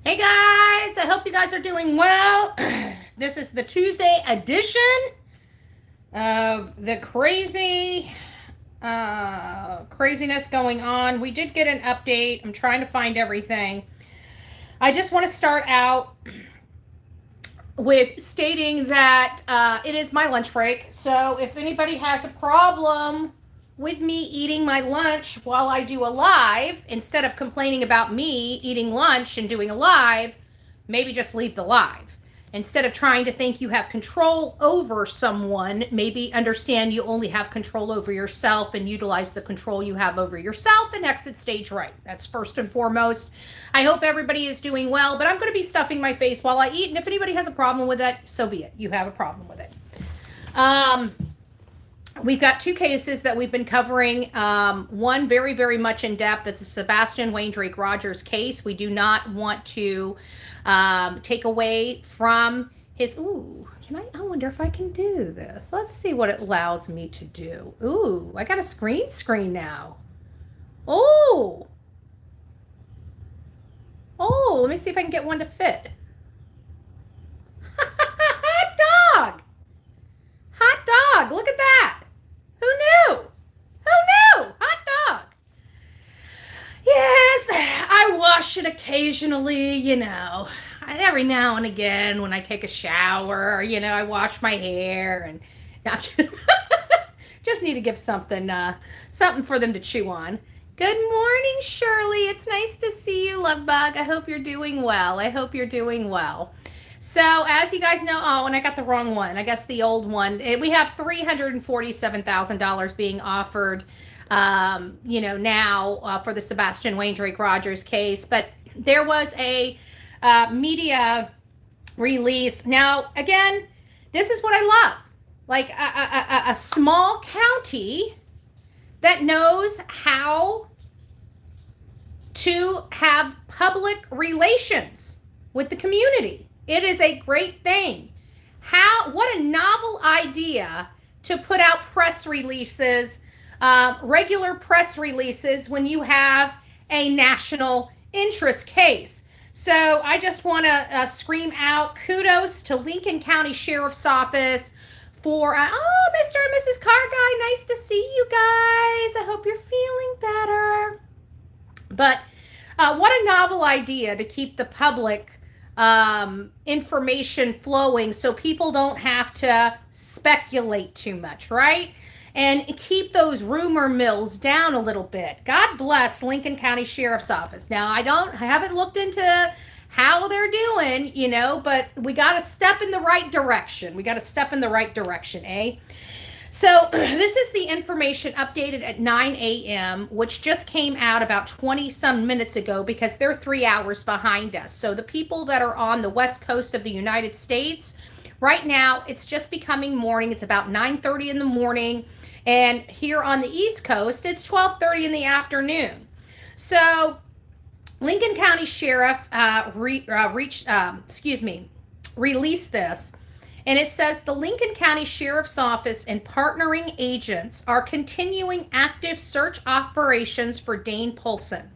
Hey guys, I hope you guys are doing well. This is the Tuesday edition of the craziness going on. We did get an update. I'm trying to find everything. I just want to start out with stating that it is my lunch break. So if anybody has a problem with me eating my lunch while I do a live, instead of complaining about me eating lunch and doing a live, maybe just leave the live. Instead of trying to think you have control over someone, maybe understand you only have control over yourself and utilize the control you have over yourself and exit stage right. That's first and foremost. I hope everybody is doing well, but I'm going to be stuffing my face while I eat, and if anybody has a problem with it, so be it. You have a problem with it. We've got two cases that we've been covering. One very, very much in depth. It's a Sebastian Rogers case. We do not want to take away from his. Ooh, I wonder if I can do this. Let's see what it allows me to do. Ooh, I got a screen now. Oh, let me see if I can get one to fit. Hot dog. Look at that. Who knew? Hot dog. Yes, I wash it occasionally, every now and again when I take a shower, I wash my hair and just need to give something for them to chew on. Good morning, Shirley. It's nice to see you, love bug. I hope you're doing well. So as you guys know, and I got the wrong one. I guess the old one. We have $347,000 being offered, now for the Sebastian Rogers case. But there was a media release. Now, again, this is what I love. Like a small county that knows how to have public relations with the community. It is a great thing. What a novel idea to put out press releases, regular press releases, when you have a national interest case. So I just want to scream out kudos to Lincoln County Sheriff's Office for, Mr. and Mrs. Carguy, nice to see you guys. I hope you're feeling better. But what a novel idea to keep the public information flowing so people don't have to speculate too much, right? And keep those rumor mills down a little bit. God bless Lincoln County Sheriff's Office. Now, I haven't looked into how they're doing, but we got to step in the right direction. Eh? So this is the information updated at 9 a.m., which just came out about 20 some minutes ago because they're 3 hours behind us. So the people that are on the west coast of the United States, right now, it's just becoming morning. It's about 9:30 in the morning. And here on the East Coast, it's 12:30 in the afternoon. So Lincoln County Sheriff released this. And it says the Lincoln County Sheriff's Office and partnering agents are continuing active search operations for Dane Pulson.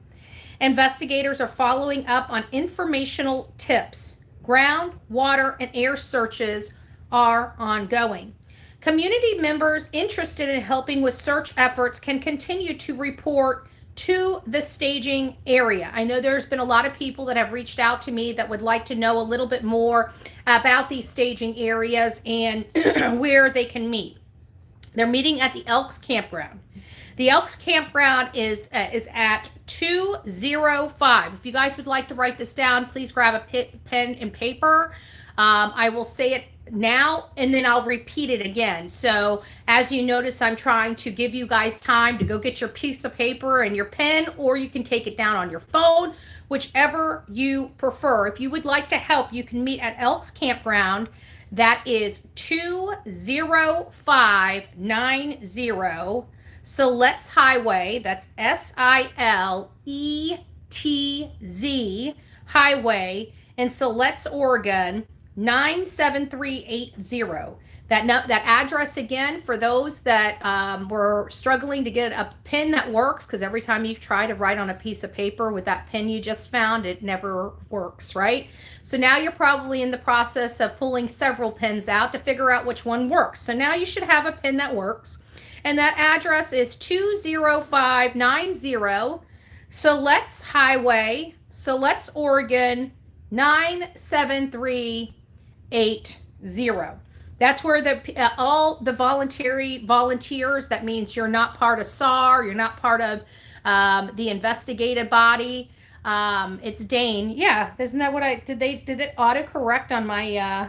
Investigators are following up on informational tips. Ground, water, and air searches are ongoing. Community members interested in helping with search efforts can continue to report to the staging area. I know there's been a lot of people that have reached out to me that would like to know a little bit more about these staging areas and where they can meet. They're meeting at the Elks Campground. The Elks Campground is at 205. If you guys would like to write this down, please grab a pen and paper. I will say it now and then I'll repeat it again. So as you notice, I'm trying to give you guys time to go get your piece of paper and your pen, or you can take it down on your phone, whichever you prefer. If you would like to help, you can meet at Elks Campground. That is 20590 Siletz Highway. That's SILETZ Highway in Siletz, Oregon, 97380. That address again, for those that were struggling to get a pen that works, because every time you try to write on a piece of paper with that pen you just found, it never works, right? So now you're probably in the process of pulling several pens out to figure out which one works. So now you should have a pen that works. And that address is 20590 Siletz Highway, Siletz, Oregon, 97380. That's where all the volunteers, that means you're not part of SAR, you're not part of the investigative body. It's Dane. Yeah, isn't that what did it autocorrect on my,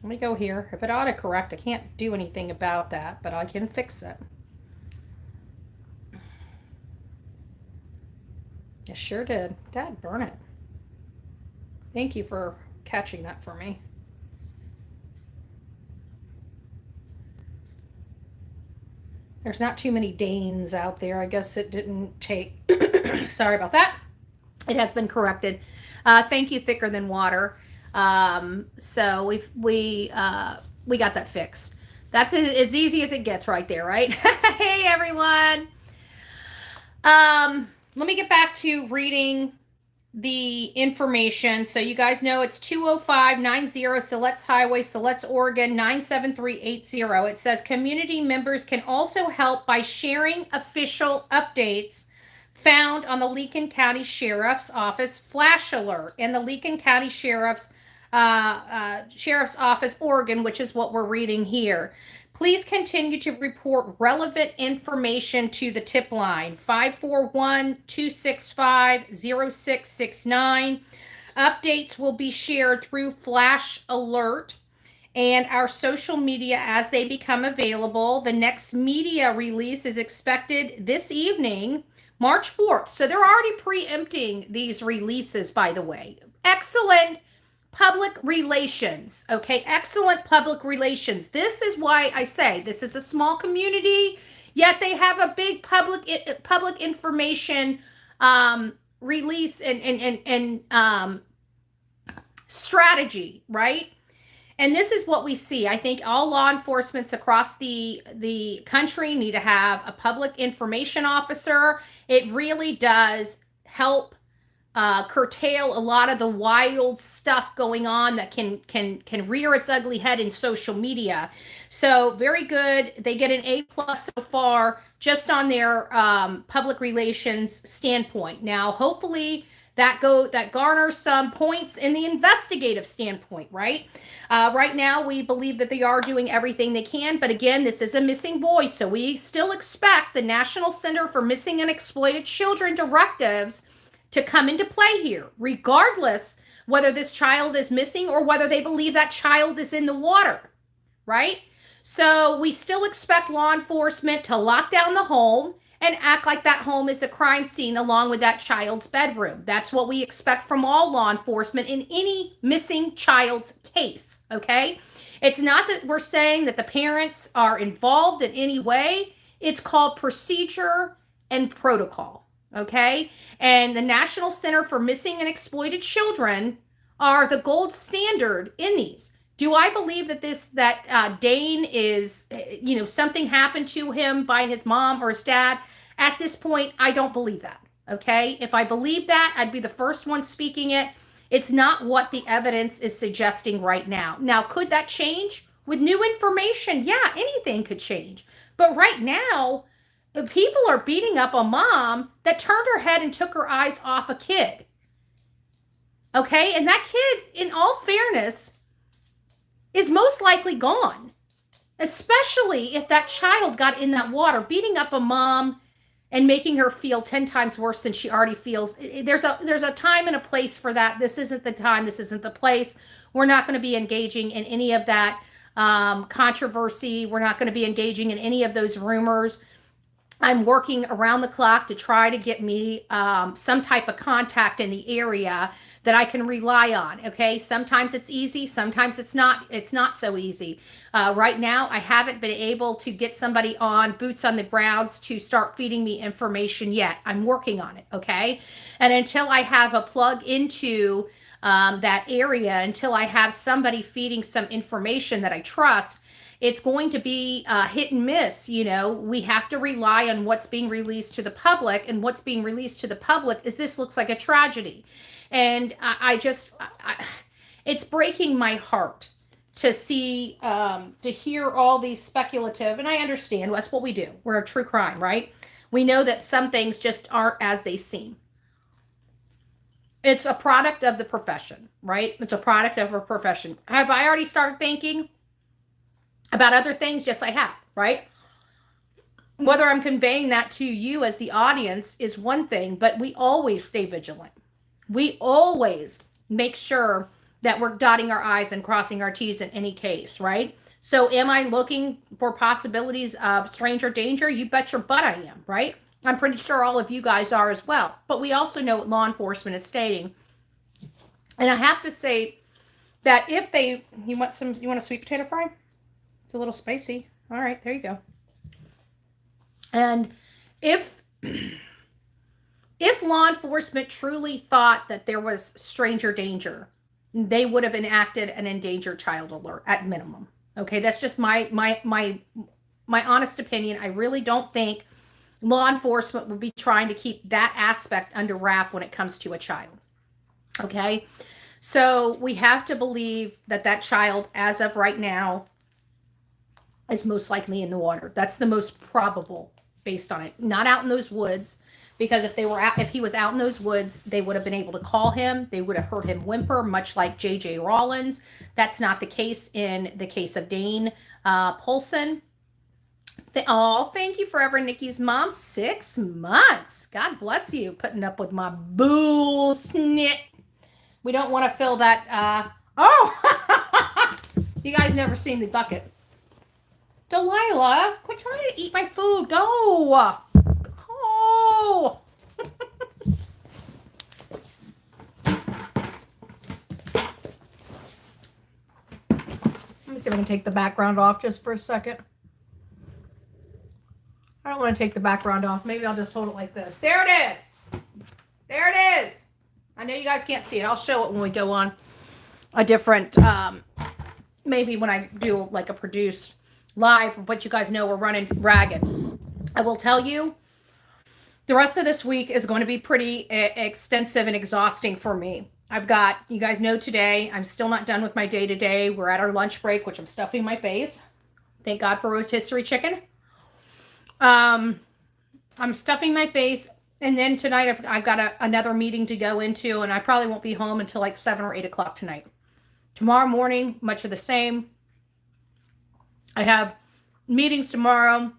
let me go here. If it autocorrect, I can't do anything about that, but I can fix it. It sure did. Dad, burn it. Thank you for catching that for me. There's not too many Danes out there. I guess it didn't take. Sorry about that. It has been corrected. Thank you, Thicker Than Water. So we got that fixed. That's as easy as it gets right there, right? Hey, everyone. Let me get back to reading the information. So you guys know it's 20590 Siletz Highway, Siletz, Oregon, 97380. It says community members can also help by sharing official updates found on the Lincoln County Sheriff's Office flash alert and the Lincoln County Sheriff's Office, Oregon, which is what we're reading here. Please continue to report relevant information to the tip line, 541-265-0669. Updates will be shared through Flash Alert and our social media as they become available. The next media release is expected this evening, March 4th. So they're already preempting these releases, by the way. Excellent public relations, okay? Excellent public relations. This is why I say this is a small community, yet they have a big public information release and strategy, right? And this is what we see. I think all law enforcements across the country need to have a public information officer. It really does help curtail a lot of the wild stuff going on that can rear its ugly head in social media. So very good. They get an A+ so far just on their public relations standpoint. Now, hopefully that garners some points in the investigative standpoint, right? Right now, we believe that they are doing everything they can. But again, this is a missing boy. So we still expect the National Center for Missing and Exploited Children directives to come into play here, regardless whether this child is missing or whether they believe that child is in the water, right? So we still expect law enforcement to lock down the home and act like that home is a crime scene along with that child's bedroom. That's what we expect from all law enforcement in any missing child's case, okay? It's not that we're saying that the parents are involved in any way. It's called procedure and protocol. Okay, and the National Center for Missing and Exploited Children are the gold standard in these. Do I believe that Dane is, something happened to him by his mom or his dad? At this point, I don't believe that. Okay, if I believe that, I'd be the first one speaking it. It's not what the evidence is suggesting right now. Now, could that change with new information? Yeah, anything could change. But right now, the people are beating up a mom that turned her head and took her eyes off a kid. Okay, and that kid, in all fairness, is most likely gone. Especially if that child got in that water, beating up a mom and making her feel 10 times worse than she already feels. There's a time and a place for that. This isn't the time. This isn't the place. We're not going to be engaging in any of that controversy. We're not going to be engaging in any of those rumors. I'm working around the clock to try to get me some type of contact in the area that I can rely on. Okay, sometimes it's easy, sometimes it's not. It's not so easy. Right now, I haven't been able to get somebody on boots on the grounds to start feeding me information yet. I'm working on it. Okay, and until I have a plug into that area, until I have somebody feeding some information that I trust, it's going to be hit and miss. We have to rely on what's being released to the public, and what's being released to the public is this looks like a tragedy. And it's breaking my heart to see, to hear all these speculative, and I understand that's what we do. We're a true crime, right? We know that some things just aren't as they seem. It's a product of the profession, right? It's a product of a profession. Have I already started thinking about other things? Yes, I have, right? Whether I'm conveying that to you as the audience is one thing, but we always stay vigilant. We always make sure that we're dotting our I's and crossing our T's in any case, right? So am I looking for possibilities of stranger danger? You bet your butt I am, right? I'm pretty sure all of you guys are as well. But we also know what law enforcement is stating. And I have to say that if they, you want a sweet potato fry? It's a little spicy. All right, there you go. And if law enforcement truly thought that there was stranger danger, they would have enacted an endangered child alert at minimum. Okay, that's just my honest opinion. I really don't think law enforcement would be trying to keep that aspect under wrap when it comes to a child. Okay, so we have to believe that that child, as of right now, is most likely in the water. That's the most probable based on it. Not out in those woods, because if he was out in those woods, they would have been able to call him. They would have heard him whimper, much like J.J. Rollins. That's not the case in the case of Dane Pulson. Thank you forever, Nikki's mom. 6 months. God bless you, putting up with my bull snit. We don't want to fill that. You guys never seen the bucket. Delilah, quit trying to eat my food. Go. Go. Let me see if I can take the background off just for a second. I don't want to take the background off. Maybe I'll just hold it like this. There it is. There it is. I know you guys can't see it. I'll show it when we go on a different, maybe when I do like a produced live, but you guys know we're running ragged. I will tell you, the rest of this week is going to be pretty extensive and exhausting for me. You guys know today, I'm still not done with my day-to-day. We're at our lunch break, which I'm stuffing my face. Thank God for roast history chicken. I'm stuffing my face, and then tonight I've got another meeting to go into, and I probably won't be home until like 7 or 8 o'clock tonight. Tomorrow morning, much of the same. I have meetings tomorrow.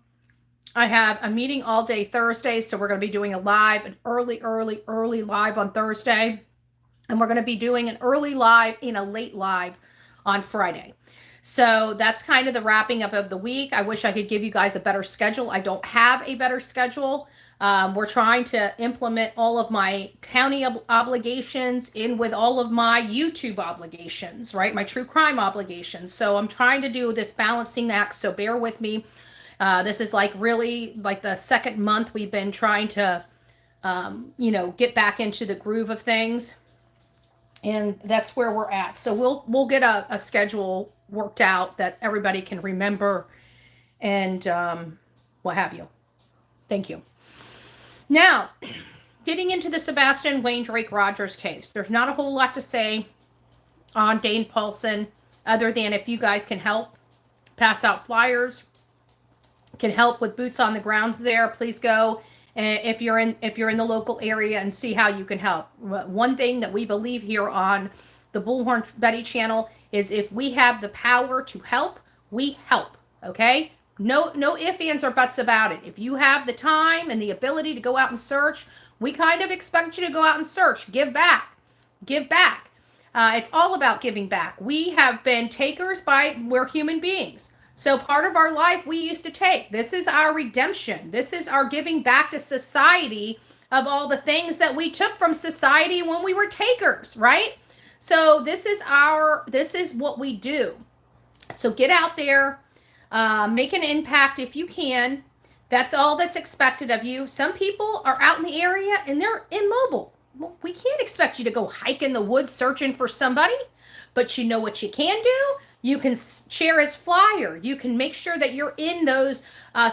I have a meeting all day Thursday, so we're going to be doing an early live on Thursday, and we're going to be doing an early live and a late live on Friday. So that's kind of the wrapping up of the week. I wish I could give you guys a better schedule. I don't have a better schedule. We're trying to implement all of my county obligations in with all of my YouTube obligations, right? My true crime obligations. So I'm trying to do this balancing act. So bear with me. This is really the second month we've been trying to, get back into the groove of things. And that's where we're at. So we'll get a schedule worked out that everybody can remember and what have you. Thank you. Now, getting into the Sebastian Wayne Drake Rogers case. There's not a whole lot to say on Dane Pulson other than if you guys can help pass out flyers, can help with boots on the grounds there, please go. If you're in the local area and see how you can help. One thing that we believe here on the Bullhorn Betty channel is if we have the power to help, we help. Okay? No ifs, ands, or buts about it. If you have the time and the ability to go out and search, we kind of expect you to go out and search. Give back. Give back. It's all about giving back. We have been takers we're human beings. So part of our life we used to take. This is our redemption. This is our giving back to society of all the things that we took from society when we were takers, right? So this is what we do. So get out there, make an impact if you can. That's all that's expected of you. Some people are out in the area and they're immobile. Well, we can't expect you to go hike in the woods searching for somebody, but you know what you can do? You can share his flyer. You can make sure that you're in those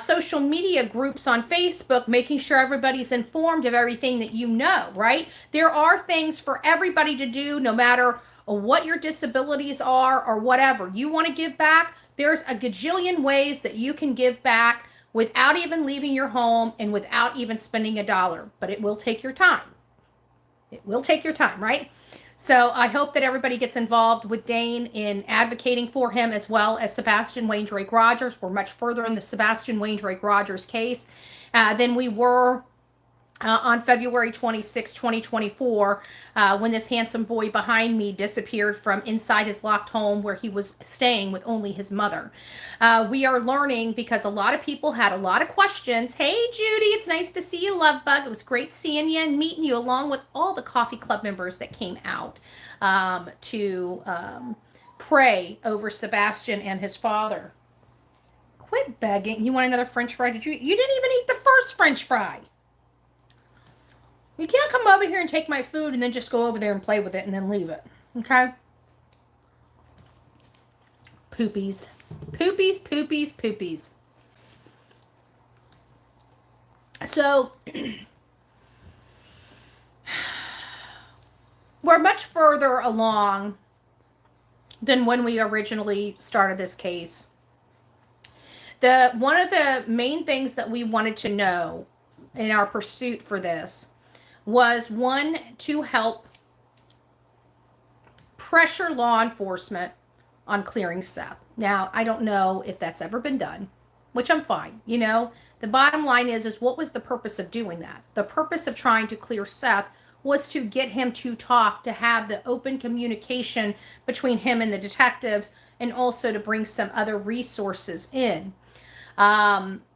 social media groups on Facebook, making sure everybody's informed of everything that you know, right? There are things for everybody to do, no matter what your disabilities are or whatever. You want to give back, there's a gajillion ways that you can give back without even leaving your home and without even spending a dollar. But it will take your time. It will take your time, right? So I hope that everybody gets involved with Dane in advocating for him, as well as Sebastian Wayne Drake Rogers. We're much further in the Sebastian Wayne Drake Rogers case than we were on February 26, 2024, when this handsome boy behind me disappeared from inside his locked home where he was staying with only his mother. We are learning, because a lot of people had a lot of questions. Hey, Judy, it's nice to see you, love bug. It was great seeing you and meeting you, along with all the coffee club members that came out to pray over Sebastian and his father. Quit begging. You want another French fry? You didn't even eat the first French fry. You can't come over here and take my food and then just go over there and play with it and then leave it. Okay? Poopies. Poopies, poopies, poopies. So, we're much further along than when we originally started this case. One of the main things that we wanted to know in our pursuit for this was, one, to help pressure law enforcement on clearing Seth. Now, I don't know if that's ever been done, which I'm fine. You know, the bottom line is what was the purpose of doing that? The purpose of trying to clear Seth was to get him to talk, to have the open communication between him and the detectives, and also to bring some other resources in.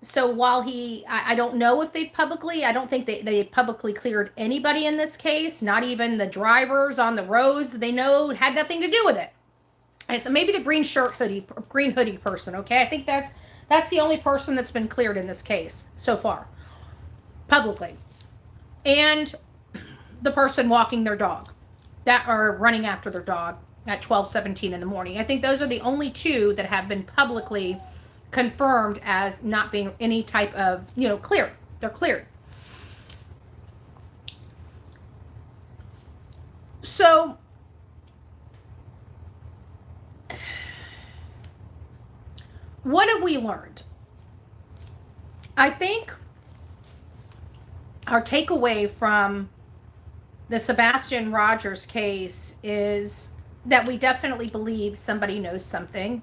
So while I don't know if they publicly, I don't think they publicly cleared anybody in this case, not even the drivers on the roads. They know had nothing to do with it. And so maybe the green hoodie person. Okay. I think that's the only person that's been cleared in this case so far, publicly. And the person walking their dog, that are running after their dog at 12:17 in the morning. I think those are the only two that have been publicly confirmed as not being any type of, cleared. They're cleared. So, what have we learned? I think our takeaway from the Sebastian Rogers case is that we definitely believe somebody knows something.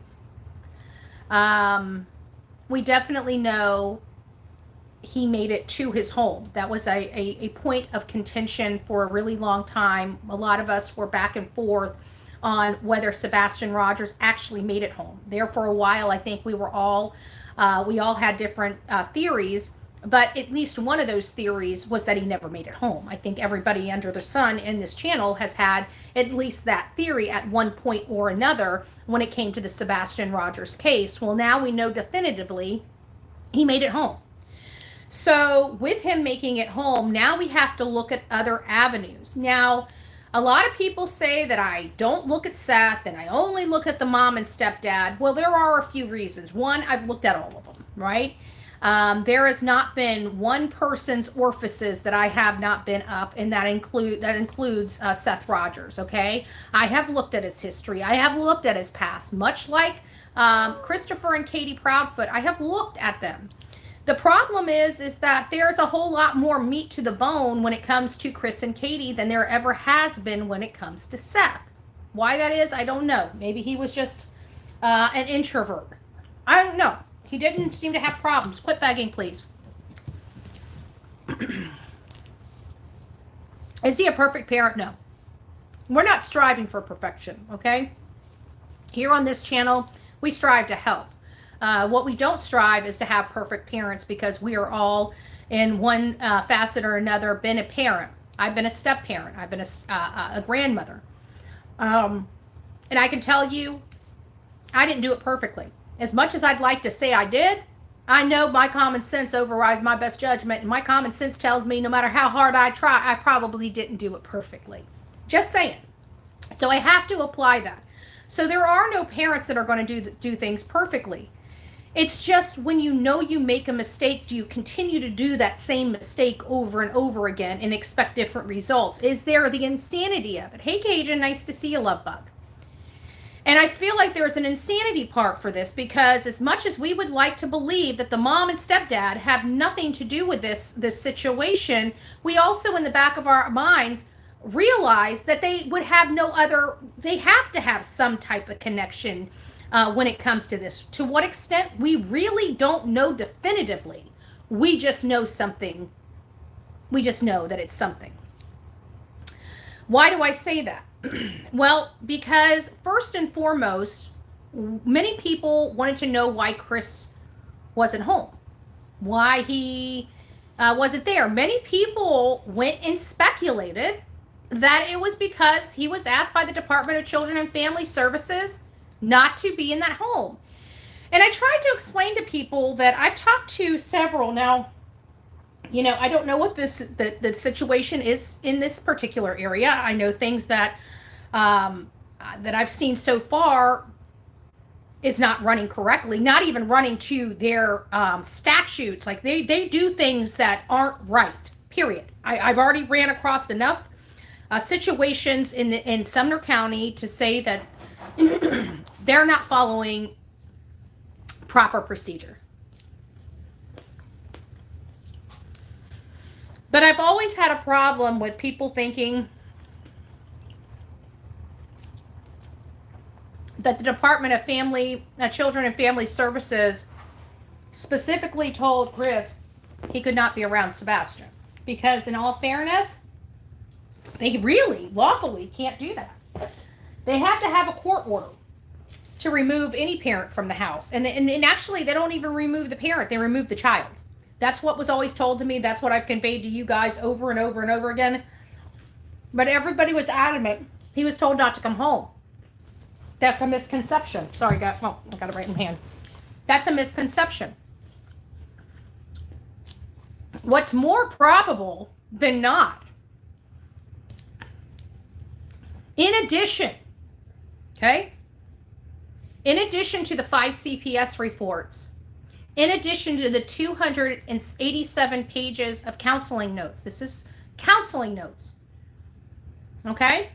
We definitely know he made it to his home. That was a point of contention for a really long time. A lot of us were back and forth on whether Sebastian Rogers actually made it home. There for a while, I think we all had different theories, but at least one of those theories was that he never made it home. I think everybody under the sun in this channel has had at least that theory at one point or another when it came to the Sebastian Rogers case. Well, now we know definitively he made it home. So with him making it home, now we have to look at other avenues. Now, a lot of people say that I don't look at Seth and I only look at the mom and stepdad. Well, there are a few reasons. One, I've looked at all of them, right? There has not been one person's orifices that I have not been up, and that includes Seth Rogers, okay? I have looked at his history. I have looked at his past, much like Christopher and Katie Proudfoot. I have looked at them. The problem is that there's a whole lot more meat to the bone when it comes to Chris and Katie than there ever has been when it comes to Seth. Why that is, I don't know. Maybe he was just an introvert. I don't know. He didn't seem to have problems. Quit begging, please. Is he a perfect parent? No. We're not striving for perfection, okay? Here on this channel, we strive to help. What we don't strive is to have perfect parents, because we are all, in one facet or another, been a parent. I've been a step-parent. I've been a grandmother. And I can tell you, I didn't do it perfectly. As much as I'd like to say I did, I know my common sense overrides my best judgment, and my common sense tells me no matter how hard I try, I probably didn't do it perfectly. Just saying. So I have to apply that. So there are no parents that are going to do things perfectly. It's just when you know you make a mistake, do you continue to do that same mistake over and over again and expect different results? Is there the insanity of it? Hey, Cajun, nice to see you, love bug. And I feel like there's an insanity part for this, because as much as we would like to believe that the mom and stepdad have nothing to do with this situation, we also in the back of our minds realize that they would have no other, they have to have some type of connection when it comes to this. To what extent, we really don't know definitively. We just know something. We just know that it's something. Why do I say that? Well, because first and foremost, many people wanted to know why Chris wasn't home, why he wasn't there. Many people went and speculated that it was because he was asked by the Department of Children and Family Services not to be in that home. And I tried to explain to people that I've talked to several now. You know, I don't know what the situation is in this particular area. I know things that that I've seen so far is not running correctly, not even running to their statutes. Like they do things that aren't right, period. I've already ran across enough situations in Sumner County to say that they're not following proper procedure. But I've always had a problem with people thinking that the Department of Children and Family Services specifically told Chris he could not be around Sebastian. Because in all fairness, they really lawfully can't do that. They have to have a court order to remove any parent from the house. And actually, they don't even remove the parent. They remove the child. That's what was always told to me. That's what I've conveyed to you guys over and over and over again. But everybody was adamant he was told not to come home. That's a misconception. Sorry, I got it right in hand. That's a misconception. What's more probable than not, in addition to the 5 CPS reports, in addition to the 287 pages of counseling notes, this is counseling notes, okay?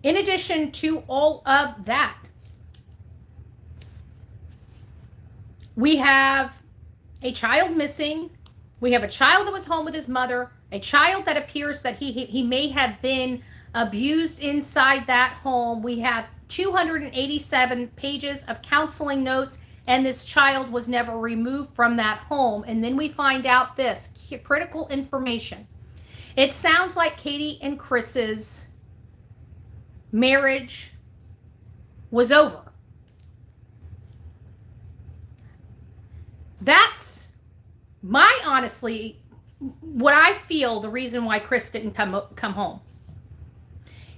In addition to all of that, we have a child missing. We have a child that was home with his mother, a child that appears that he may have been abused inside that home. We have 287 pages of counseling notes, and this child was never removed from that home. And then we find out this critical information. It sounds like Katie and Chris's marriage was over. That's honestly what I feel the reason why Chris didn't come home.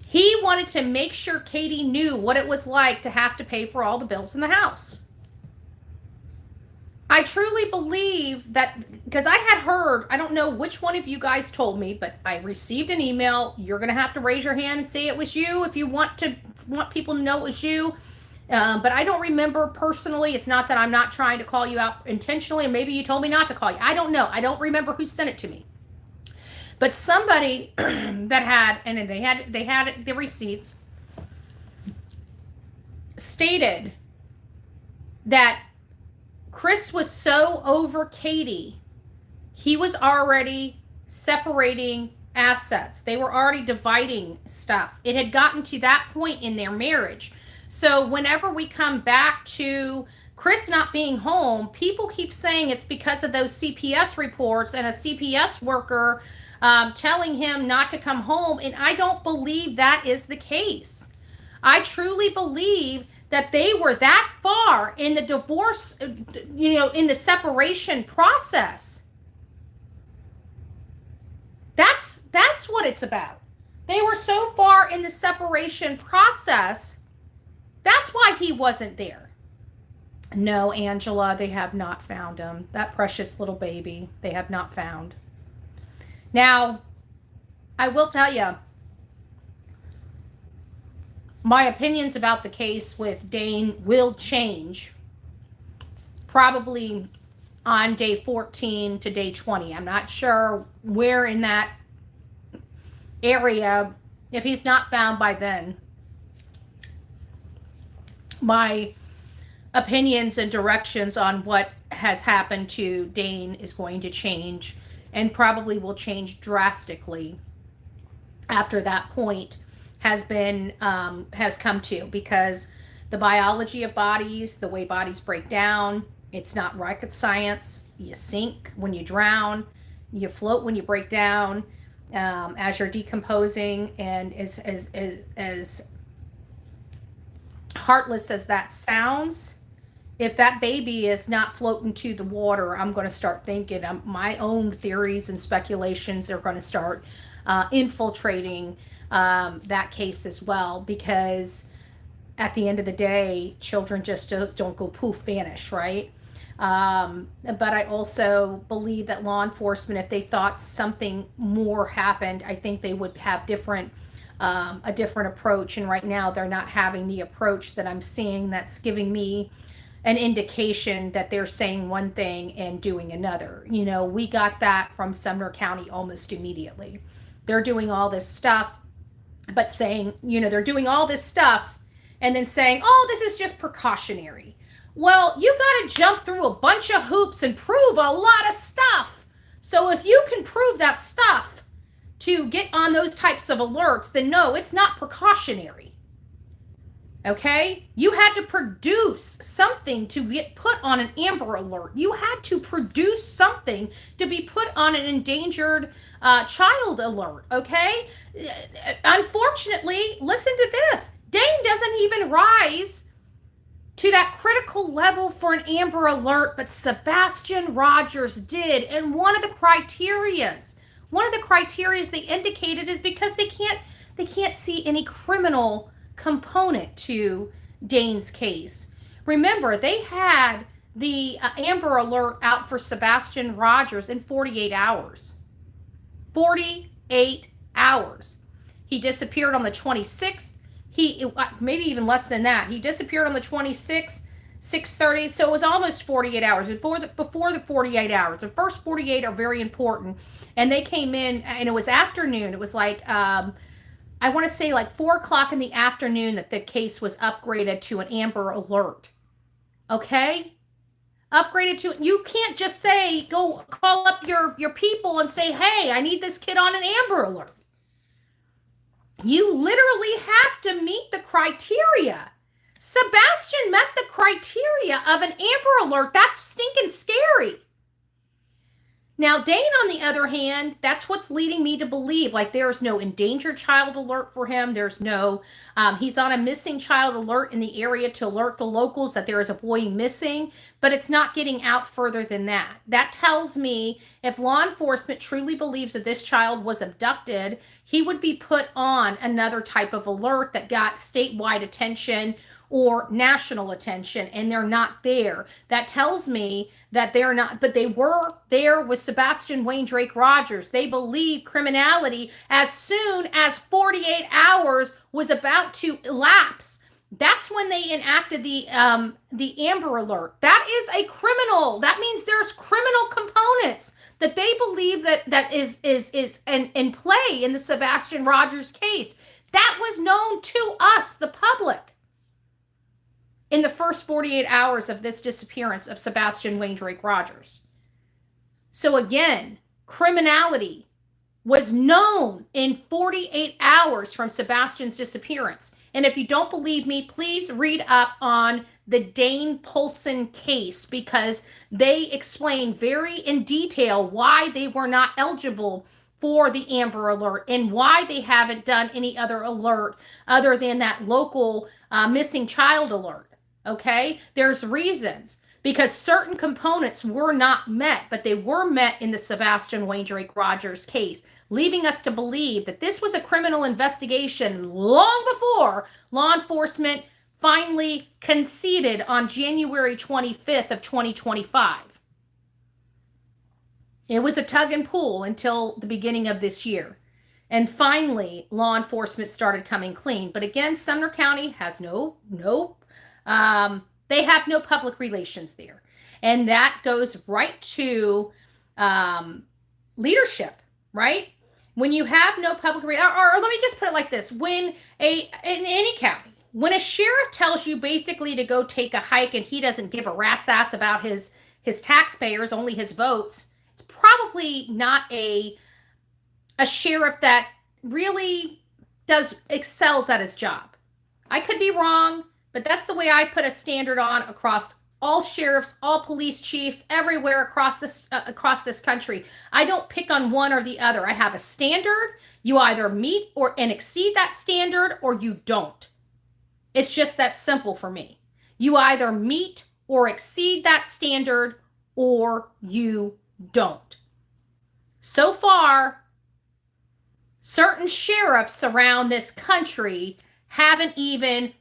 He wanted to make sure Katie knew what it was like to have to pay for all the bills in the house. I truly believe that, because I had heard, I don't know which one of you guys told me, but I received an email. You're going to have to raise your hand and say it was you if you want people to know it was you. But I don't remember personally. It's not that I'm not trying to call you out intentionally, or maybe you told me not to call you. I don't know. I don't remember who sent it to me. But somebody that had, and they had the receipts, stated that Chris was so over Katie, he was already separating assets. They were already dividing stuff. It had gotten to that point in their marriage. So whenever we come back to Chris not being home, people keep saying it's because of those CPS reports and a CPS worker telling him not to come home. And I don't believe that is the case. I truly believe that they were that far in the divorce, in the separation process. That's what it's about. They were so far in the separation process. That's why he wasn't there. No, Angela, they have not found him. That precious little baby, they have not found. Now, I will tell you, my opinions about the case with Dane will change probably on day 14 to day 20. I'm not sure where in that area, if he's not found by then. My opinions and directions on what has happened to Dane is going to change, and probably will change drastically after that point has come to, because the biology of bodies, the way bodies break down, it's not rocket science. You sink when you drown, you float when you break down, as you're decomposing. And as heartless as that sounds, if that baby is not floating to the water, I'm going to start thinking my own theories and speculations are going to start infiltrating that case as well, because at the end of the day, children just don't go poof, vanish, right? But I also believe that law enforcement, if they thought something more happened, I think they would have a different approach. And right now they're not having the approach that I'm seeing, that's giving me an indication that they're saying one thing and doing another. You know, we got that from Sumner County almost immediately. They're doing all this stuff, but saying, you know, they're doing all this stuff and then saying, oh, this is just precautionary. Well, you got to jump through a bunch of hoops and prove a lot of stuff. So if you can prove that stuff to get on those types of alerts, then no, it's not precautionary. Okay? You had to produce something to get put on an Amber Alert. You had to produce something to be put on an endangered child alert. Okay? Unfortunately, listen to this. Dane doesn't even rise to that critical level for an Amber Alert, but Sebastian Rogers did. And one of the criteria they indicated is because they can't see any criminal component to Dane's case. Remember, they had the Amber Alert out for Sebastian Rogers in 48 hours. 48 hours. He disappeared on the 26th. Maybe even less than that. He disappeared on the 26th, 6:30. So it was almost 48 hours before the 48 hours. The first 48 are very important. And they came in, and it was afternoon. It was like, I want to say like 4 o'clock in the afternoon that the case was upgraded to an Amber Alert. Okay? Upgraded to, you can't just say, go call up your people and say, hey, I need this kid on an Amber Alert. You literally have to meet the criteria. Sebastian met the criteria of an Amber Alert. That's stinking scary. Now, Dane, on the other hand, that's what's leading me to believe, like, there's no endangered child alert for him. There's no, he's on a missing child alert in the area to alert the locals that there is a boy missing, but it's not getting out further than that. That tells me if law enforcement truly believes that this child was abducted, he would be put on another type of alert that got statewide attention or national attention, and they're not there. That tells me that they're not, but they were there with Sebastian Wayne Drake Rogers. They believe criminality as soon as 48 hours was about to elapse. That's when they enacted the Amber Alert. That is a criminal. That means there's criminal components that they believe that is in play in the Sebastian Rogers case. That was known to us, the public, in the first 48 hours of this disappearance of Sebastian Wayne Drake Rogers. So again, criminality was known in 48 hours from Sebastian's disappearance. And if you don't believe me, please read up on the Dane Pulson case, because they explain very in detail why they were not eligible for the Amber Alert and why they haven't done any other alert other than that local missing child alert. Okay, there's reasons, because certain components were not met, but they were met in the Sebastian Wayne Drake Rogers case, leaving us to believe that this was a criminal investigation long before law enforcement finally conceded on January 25th of 2025. It was a tug and pull until the beginning of this year. And finally, law enforcement started coming clean. But again, Sumner County has they have no public relations there. And that goes right to leadership, right? When you have no public, or let me just put it like this: in any county, when a sheriff tells you basically to go take a hike and he doesn't give a rat's ass about his taxpayers, only his votes, it's probably not a sheriff that really excels at his job. I could be wrong, but that's the way I put a standard on across all sheriffs, all police chiefs, everywhere across this country. I don't pick on one or the other. I have a standard. You either meet and exceed that standard, or you don't. It's just that simple for me. You either meet or exceed that standard, or you don't. So far, certain sheriffs around this country haven't even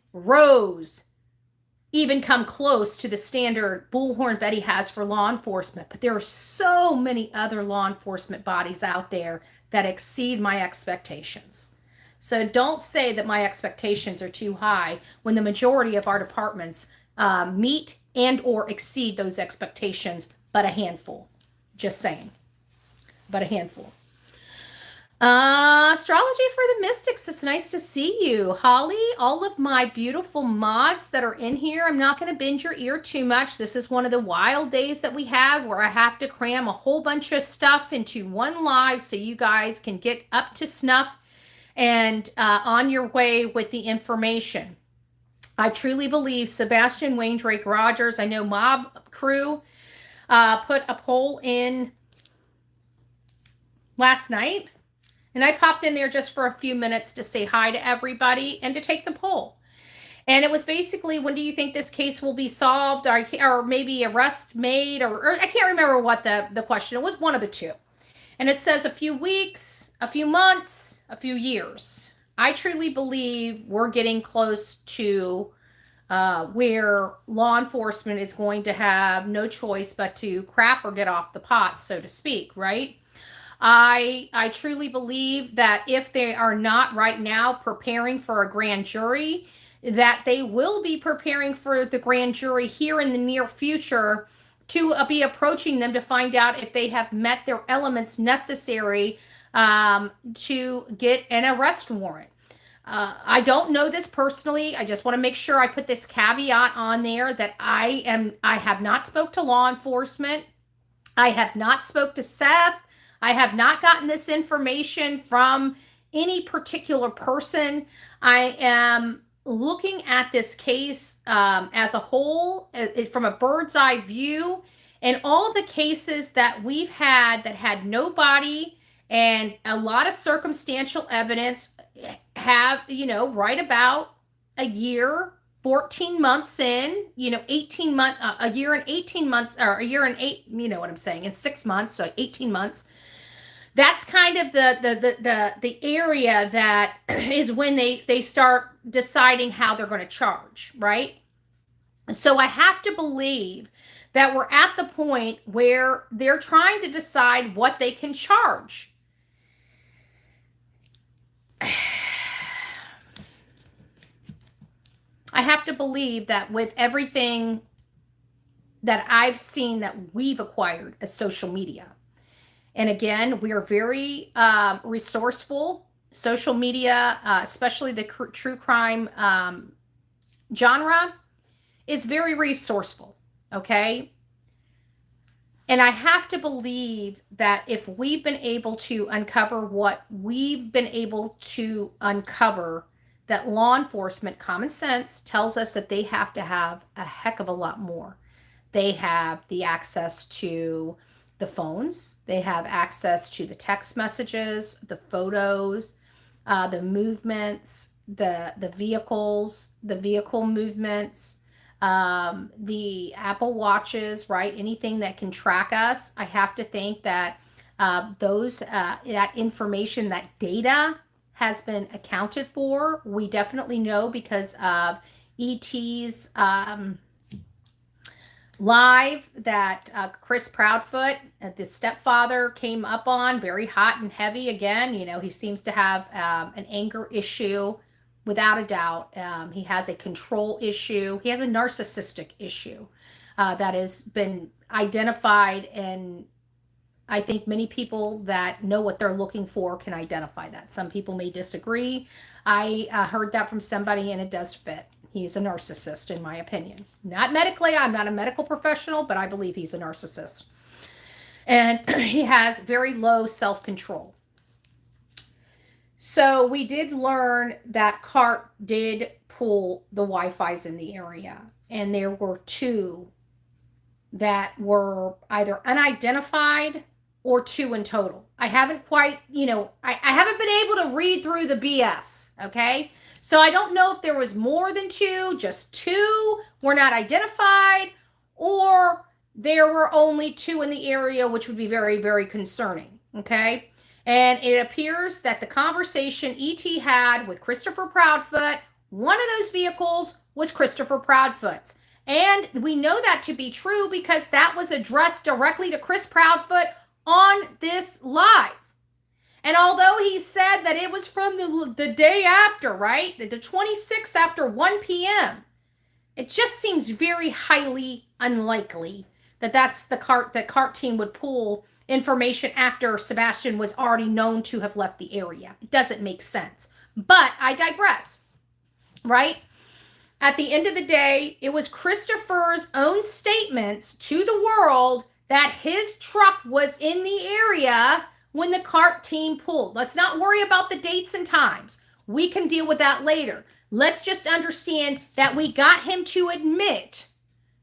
come close to the standard Bullhorn Betty has for law enforcement. But there are so many other law enforcement bodies out there that exceed my expectations. So don't say that my expectations are too high when the majority of our departments meet and or exceed those expectations, but a handful. Just saying. But a handful. Astrology for the Mystics. It's nice to see you. Holly, all of my beautiful mods that are in here. I'm not going to bend your ear too much. This is one of the wild days that we have where I have to cram a whole bunch of stuff into one live so you guys can get up to snuff and on your way with the information. I truly believe Sebastian Rogers, I know Mob Crew, put a poll in last night. And I popped in there just for a few minutes to say hi to everybody and to take the poll. And it was basically, when do you think this case will be solved, or maybe arrest made, or I can't remember what the question. It was one of the two. And it says a few weeks, a few months, a few years. I truly believe we're getting close to where law enforcement is going to have no choice but to crap or get off the pot, so to speak, right? I truly believe that if they are not right now preparing for a grand jury, that they will be preparing for the grand jury here in the near future to be approaching them to find out if they have met their elements necessary to get an arrest warrant. I don't know this personally. I just want to make sure I put this caveat on there that I have not spoke to law enforcement. I have not spoke to Seth. I have not gotten this information from any particular person. I am looking at this case as a whole, from a bird's eye view, and all the cases that we've had that had no body and a lot of circumstantial evidence have, right about a year, 14 months in, 18 months, a year and 18 months, or a year and 8, you know what I'm saying, in 6 months, so 18 months. That's kind of the area that is when they start deciding how they're going to charge, right? So I have to believe that we're at the point where they're trying to decide what they can charge. I have to believe that with everything that I've seen that we've acquired as social media, and again, we are very resourceful. Social media, especially the true crime genre, is very resourceful, okay? And I have to believe that if we've been able to uncover what we've been able to uncover, that law enforcement, common sense, tells us that they have to have a heck of a lot more. They have the access to the phones, they have access to the text messages, the photos, the movements, the vehicles, the vehicle movements, the Apple Watches, right? Anything that can track us. I have to think that that information, that data has been accounted for. We definitely know because of ET's live that Chris Proudfoot, the stepfather, came up on very hot and heavy again. You know, he seems to have an anger issue without a doubt. He has a control issue. He has a narcissistic issue that has been identified, and I think many people that know what they're looking for can identify that. Some people may disagree. I heard that from somebody, and it does fit. He's a narcissist, in my opinion. Not medically, I'm not a medical professional, but I believe he's a narcissist. And he has very low self-control. So we did learn that CART did pull the Wi-Fi's in the area, and there were 2 that were either unidentified or 2 in total. I haven't quite, I haven't been able to read through the BS, okay? So I don't know if there was more than 2, just 2 were not identified, or there were only 2 in the area, which would be very, very concerning, okay? And it appears that the conversation E.T. had with Christopher Proudfoot, one of those vehicles was Christopher Proudfoot's. And we know that to be true because that was addressed directly to Chris Proudfoot on this live. And although he said that it was from the day after, right? The 26th after 1 p.m., it just seems very highly unlikely that that's the CART team would pull information after Sebastian was already known to have left the area. It doesn't make sense. But I digress, right? At the end of the day, it was Christopher's own statements to the world that his truck was in the area when the CART team pulled. Let's not worry about the dates and times. We can deal with that later. Let's just understand that we got him to admit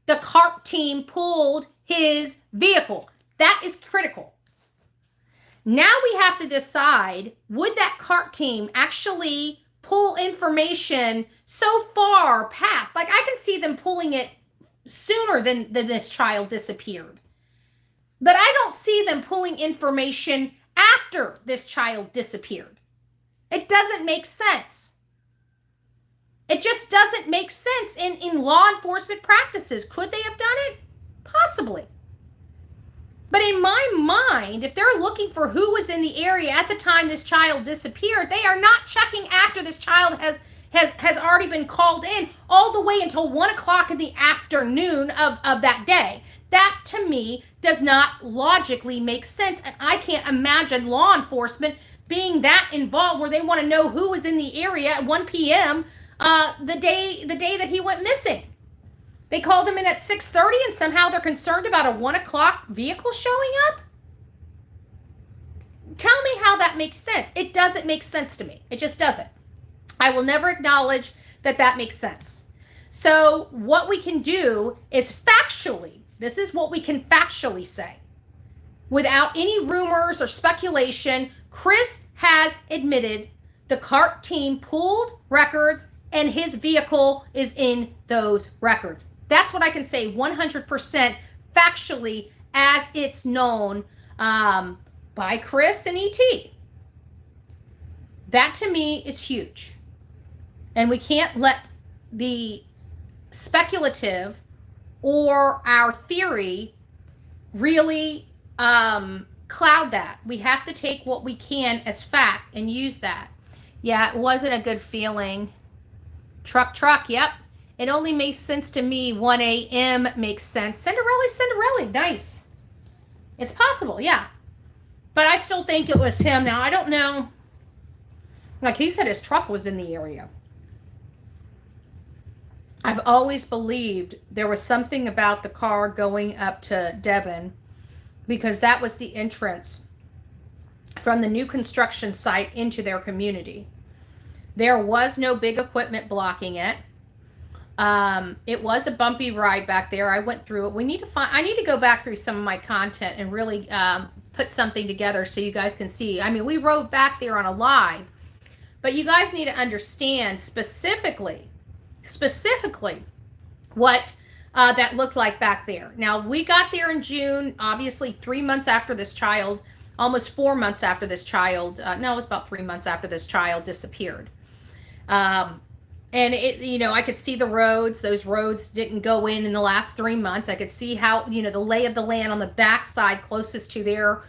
the CART team pulled his vehicle. That is critical. Now we have to decide, would that CART team actually pull information so far past? Like, I can see them pulling it sooner than this child disappeared. But I don't see them pulling information after this child disappeared. It doesn't make sense. It just doesn't make sense in law enforcement practices. Could they have done it? Possibly. But in my mind, if they're looking for who was in the area at the time this child disappeared, they are not checking after this child has already been called in all the way until 1 o'clock in the afternoon of that day. That, to me, does not logically make sense. And I can't imagine law enforcement being that involved where they want to know who was in the area at 1 p.m. The day that he went missing. They called him in at 6:30 and somehow they're concerned about a 1 o'clock vehicle showing up? Tell me how that makes sense. It doesn't make sense to me. It just doesn't. I will never acknowledge that makes sense. So what we can do is factually, this is what we can factually say. Without any rumors or speculation, Chris has admitted the CART team pulled records and his vehicle is in those records. That's what I can say 100% factually as it's known by Chris and E.T. That to me is huge. And we can't let the speculative or our theory really cloud that. We have to take what we can as fact and use that. Yeah, it wasn't a good feeling. Truck, yep. It only makes sense to me. 1 a.m. makes sense. Cinderella, nice. It's possible, yeah. But I still think it was him. Now, I don't know. Like he said, his truck was in the area. I've always believed there was something about the car going up to Devon because that was the entrance from the new construction site into their community. There was no big equipment blocking it. It was a bumpy ride back there. I went through it. I need to go back through some of my content and really put something together so you guys can see. I mean, we rode back there on a live, but you guys need to understand specifically what that looked like back there. Now, we got there in June, obviously 3 months after this child, almost 4 months after this child, no, it was about 3 months after this child disappeared. And it, I could see the roads. Those roads didn't go in the last 3 months. I could see how, the lay of the land on the backside closest to their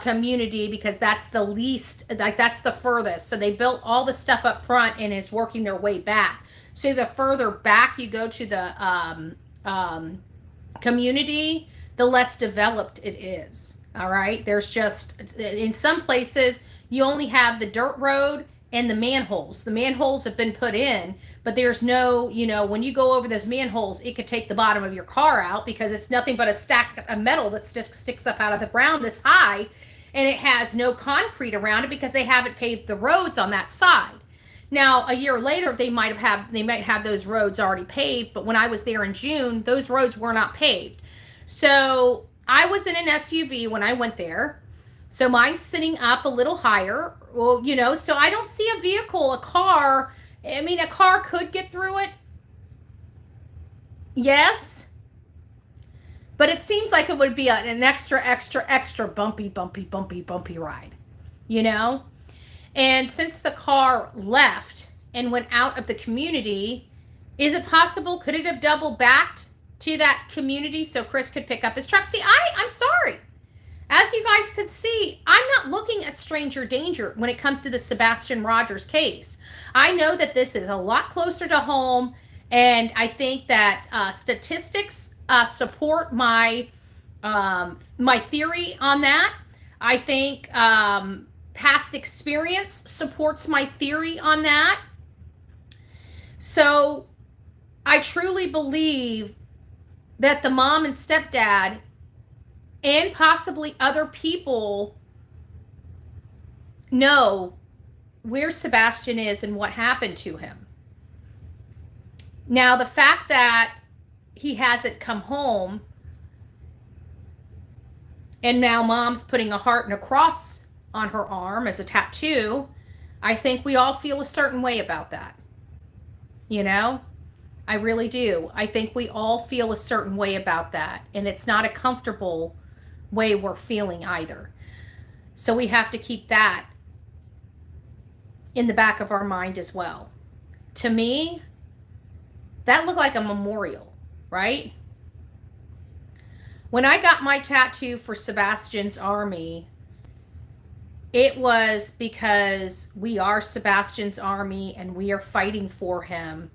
community, because that's the least, like that's the furthest. So they built all the stuff up front and is working their way back. So the further back you go to the community, the less developed it is. All right. There's just, in some places, you only have the dirt road and the manholes. The manholes have been put in, but there's no, when you go over those manholes, it could take the bottom of your car out, because it's nothing but a stack of metal that sticks up out of the ground this high, and it has no concrete around it because they haven't paved the roads on that side. Now, a year later, they might have those roads already paved, but when I was there in June, those roads were not paved. So I was in an SUV when I went there. So mine's sitting up a little higher. Well, so I don't see a vehicle, a car. I mean, a car could get through it. Yes. But it seems like it would be an extra bumpy ride, And since the car left and went out of the community, is it possible? Could it have double backed to that community so Chris could pick up his truck? See, I'm sorry. As you guys could see, I'm not looking at stranger danger when it comes to the Sebastian Rogers case. I know that this is a lot closer to home, and I think that statistics support my theory on that. I think past experience supports my theory on that. So I truly believe that the mom and stepdad and possibly other people know where Sebastian is and what happened to him. Now, the fact that he hasn't come home, and now mom's putting a heart and a cross on her arm as a tattoo, I think we all feel a certain way about that. I really do. I think we all feel a certain way about that, and it's not a comfortable way we're feeling either. So we have to keep that in the back of our mind as well. To me, that looked like a memorial, right? When I got my tattoo for Sebastian's Army, it was because we are Sebastian's Army and we are fighting for him.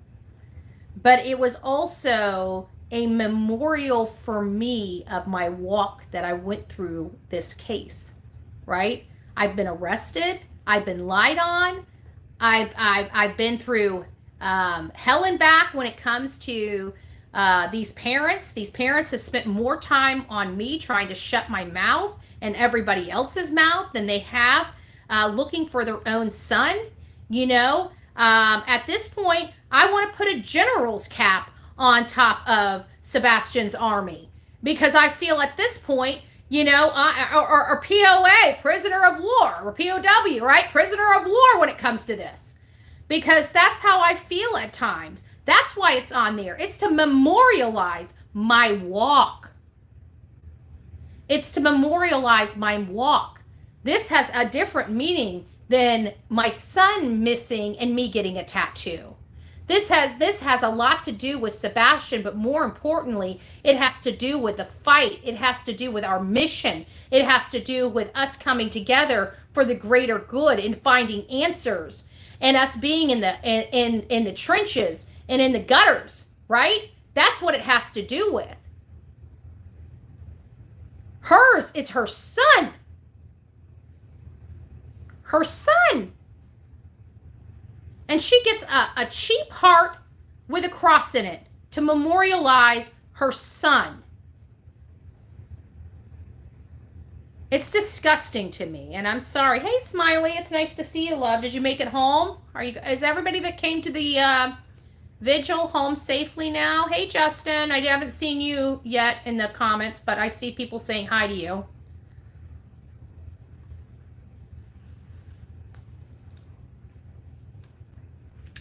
But it was also a memorial for me of my walk that I went through this case, right? I've been arrested. I've been lied on. I've been through hell and back when it comes to these parents. These parents have spent more time on me trying to shut my mouth and everybody else's mouth than they have looking for their own son. At this point, I want to put a general's cap on top of Sebastian's Army, because I feel at this point, or POA, prisoner of war, or POW, right? Prisoner of war when it comes to this, because that's how I feel at times. That's why it's on there. It's to memorialize my walk. It's to memorialize my walk. This has a different meaning than my son missing and me getting a tattoo. This has a lot to do with Sebastian, but more importantly, it has to do with the fight. It has to do with our mission. It has to do with us coming together for the greater good and finding answers, and us being in the trenches and in the gutters, right? That's what it has to do with. Hers is her son. Her son. And she gets a cheap heart with a cross in it to memorialize her son. It's disgusting to me, and I'm sorry. Hey, Smiley, it's nice to see you, love. Did you make it home? Is everybody that came to the vigil home safely now? Hey, Justin, I haven't seen you yet in the comments, but I see people saying hi to you.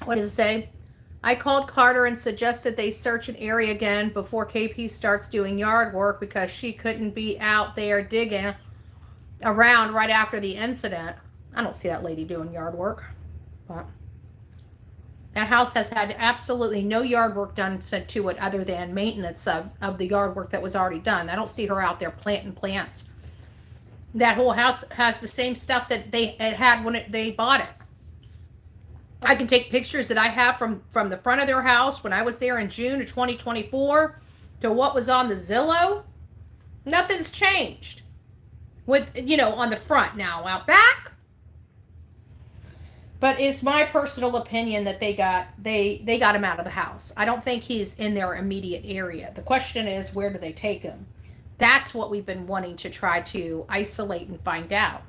What does it say? I called Carter and suggested they search an area again before KP starts doing yard work, because she couldn't be out there digging around right after the incident. I don't see that lady doing yard work. But That house has had absolutely no yard work done to it other than maintenance of the yard work that was already done. I don't see her out there planting plants. That whole house has the same stuff that it had when they bought it. I can take pictures that I have from the front of their house when I was there in June of 2024 to what was on the Zillow. Nothing's changed with, on the front. Now out back. But it's my personal opinion that they got him out of the house. I don't think he's in their immediate area. The question is, where do they take him? That's what we've been wanting to try to isolate and find out.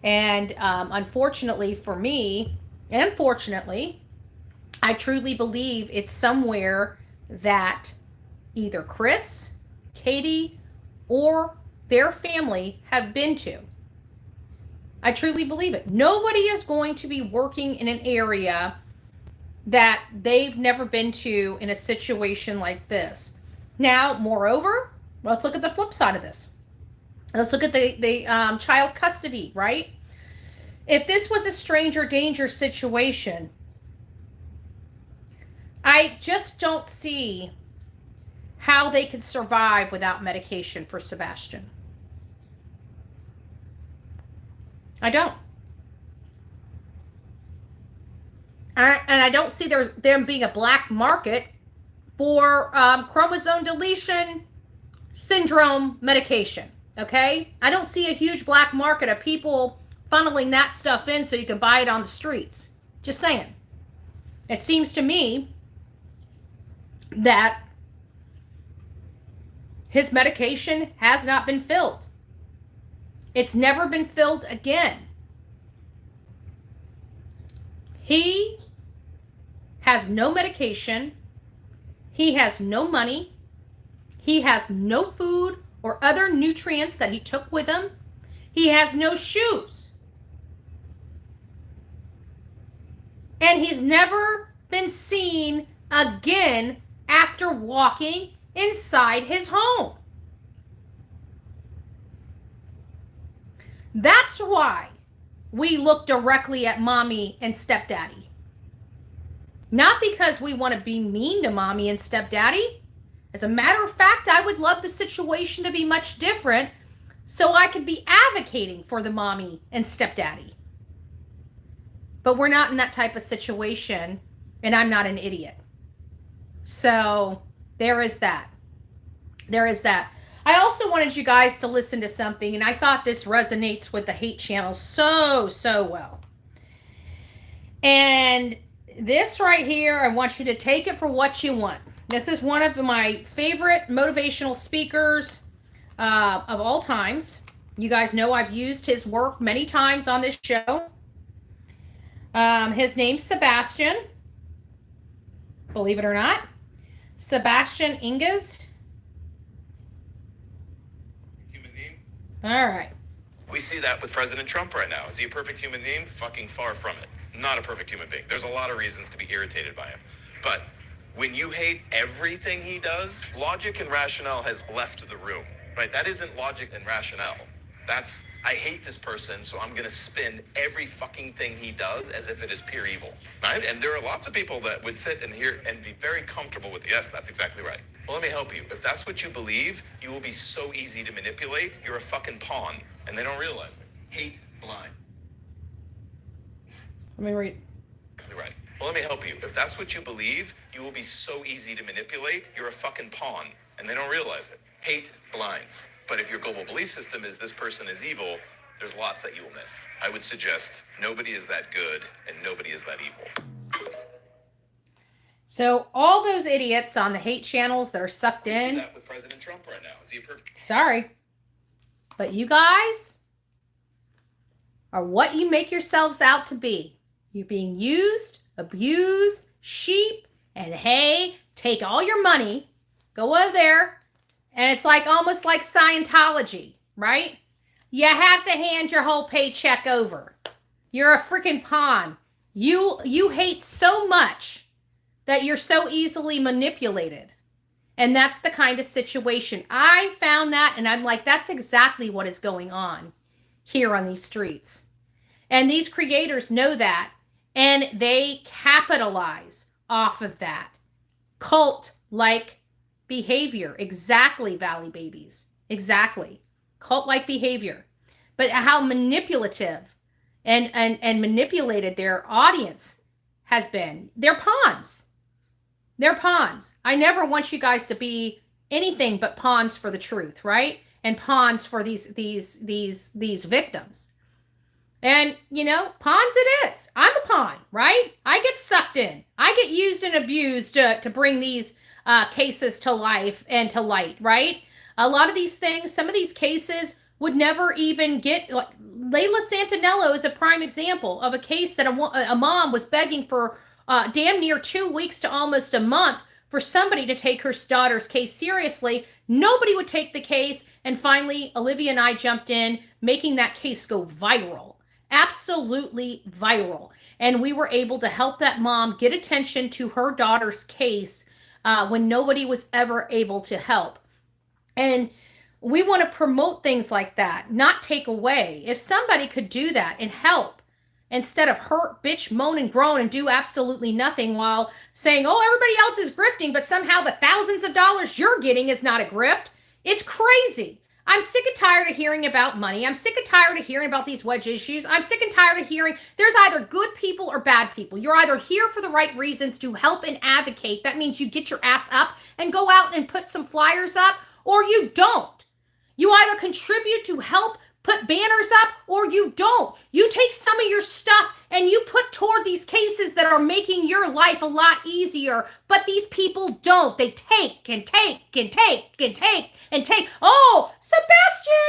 And unfortunately for me, and fortunately, I truly believe it's somewhere that either Chris, Katie, or their family have been to. I truly believe it. Nobody is going to be working in an area that they've never been to in a situation like this. Now, moreover, let's look at the flip side of this. Let's look at the child custody, right? If this was a stranger danger situation, I just don't see how they could survive without medication for Sebastian. I don't. And I don't see there being a black market for chromosome deletion syndrome medication, okay? I don't see a huge black market of people funneling that stuff in so you can buy it on the streets. Just saying. It seems to me that his medication has not been filled. It's never been filled again. He has no medication. He has no money. He has no food or other nutrients that he took with him. He has no shoes. And he's never been seen again after walking inside his home. That's why we look directly at mommy and stepdaddy. Not because we want to be mean to mommy and stepdaddy. As a matter of fact, I would love the situation to be much different so I could be advocating for the mommy and stepdaddy. But we're not in that type of situation, and I'm not an idiot. So there is that. There is that. I also wanted you guys to listen to something, and I thought this resonates with the hate channel so well. And this right here, I want you to take it for what you want. This is one of my favorite motivational speakers of all times. You guys know I've used his work many times on this show. His name's Sebastian. Believe it or not. Sebastian Inges. All right. We see that with President Trump right now. Is he a perfect human being? Fucking far from it. Not a perfect human being. There's a lot of reasons to be irritated by him. But when you hate everything he does, logic and rationale has left the room, right? That isn't logic and rationale. That's, I hate this person, so I'm going to spin every fucking thing he does as if it is pure evil, right? And there are lots of people that would sit and hear and be very comfortable with, yes, that's exactly right. Well, let me help you. If that's what you believe, you will be so easy to manipulate. You're a fucking pawn, and they don't realize it. Hate blind. Let me read. Right. Well, let me help you. If that's what you believe, you will be so easy to manipulate. You're a fucking pawn, and they don't realize it. Hate blinds. But if your global belief system is this person is evil, there's lots that you will miss. I would suggest nobody is that good and nobody is that evil. So all those idiots on the hate channels that are sucked in. See that with President Trump right now. Is he a perfect? Sorry. But you guys are what you make yourselves out to be. You're being used, abused, sheep, and hey, take all your money, go over there. And it's like almost like Scientology, right? You have to hand your whole paycheck over. You're a freaking pawn. You hate so much that you're so easily manipulated. And that's the kind of situation. I found that, and I'm like, that's exactly what is going on here on these streets. And these creators know that. And they capitalize off of that cult-like behavior. Exactly, Valley Babies. Exactly. Cult-like behavior. But how manipulative and manipulated their audience has been. They're pawns. They're pawns. I never want you guys to be anything but pawns for the truth, right? And pawns for these victims. And, you know, pawns it is. I'm a pawn, right? I get sucked in. I get used and abused to bring these cases to life and to light, right? A lot of these things, some of these cases would never even get, like Layla Santinello is a prime example of a case that a mom was begging for damn near 2 weeks to almost a month for somebody to take her daughter's case seriously. Nobody would take the case. And finally, Olivia and I jumped in, making that case go viral. Absolutely viral. And we were able to help that mom get attention to her daughter's case when nobody was ever able to help. And we want to promote things like that, not take away. If somebody could do that and help instead of hurt, bitch, moan, and groan and do absolutely nothing while saying, oh, everybody else is grifting, but somehow the thousands of dollars you're getting is not a grift. It's crazy. I'm sick and tired of hearing about money. I'm sick and tired of hearing about these wedge issues. I'm sick and tired of hearing there's either good people or bad people. You're either here for the right reasons to help and advocate. That means you get your ass up and go out and put some flyers up, or you don't. You either contribute to help put banners up or you don't. You take some of your stuff and you put toward these cases that are making your life a lot easier. But these people don't. They take and take and take and take and take. Oh, Sebastian.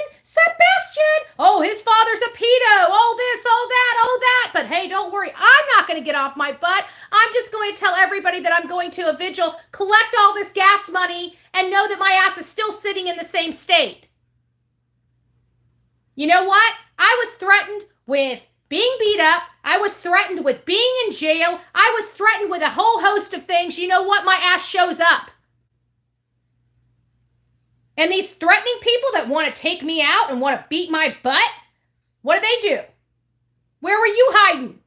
Oh, his father's a pedo. Oh, this, oh, that, oh, that. But hey, don't worry. I'm not going to get off my butt. I'm just going to tell everybody that I'm going to a vigil, collect all this gas money, and know that my ass is still sitting in the same state. You know what? I was threatened with being beat up. I was threatened with being in jail. I was threatened with a whole host of things. You know what? My ass shows up. And these threatening people that want to take me out and want to beat my butt, what do they do? Where were you hiding?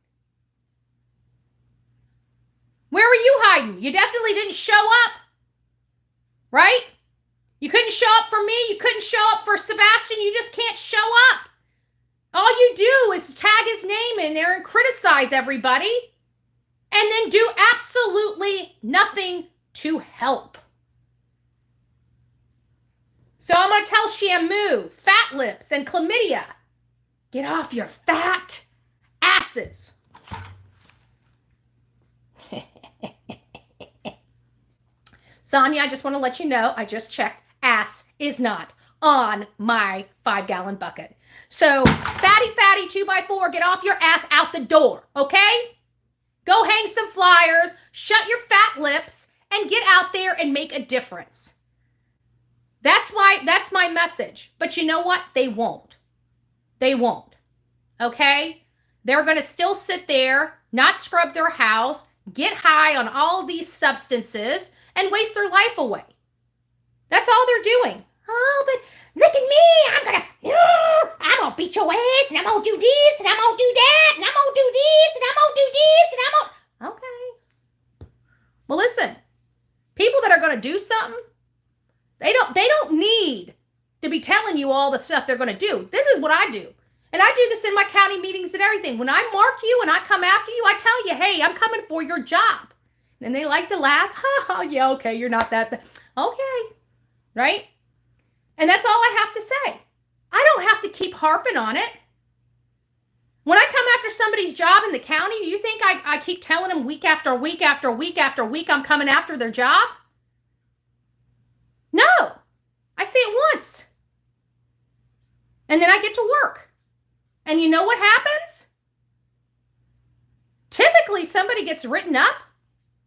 Where were you hiding? You definitely didn't show up, right? You couldn't show up for me. You couldn't show up for Sebastian. You just can't show up. All you do is tag his name in there and criticize everybody and then do absolutely nothing to help. So I'm going to tell Shamu, Fat Lips, and Chlamydia, get off your fat asses. Sonia, I just want to let you know, I just checked. Ass is not on my 5-gallon bucket. So, fatty 2x4, get off your ass out the door, okay? Go hang some flyers, shut your fat lips, and get out there and make a difference. That's my message. But you know what? They won't. They won't. Okay? They're going to still sit there, not scrub their house, get high on all these substances, and waste their life away. That's all they're doing. Oh, but look at me. I'm gonna beat your ass, and I'm gonna do this, and I'm gonna do that, and I'm gonna do this, and I'm gonna do this, and I'm gonna... Okay. Well, listen. People that are gonna do something, they don't need to be telling you all the stuff they're gonna do. This is what I do. And I do this in my county meetings and everything. When I mark you and I come after you, I tell you, hey, I'm coming for your job. And they like to laugh. Oh, yeah, okay, you're not that bad. Okay. Right? And that's all I have to say. I don't have to keep harping on it. When I come after somebody's job in the county, do you think I keep telling them week after week after week after week I'm coming after their job? No. I say it once. And then I get to work. And you know what happens? Typically somebody gets written up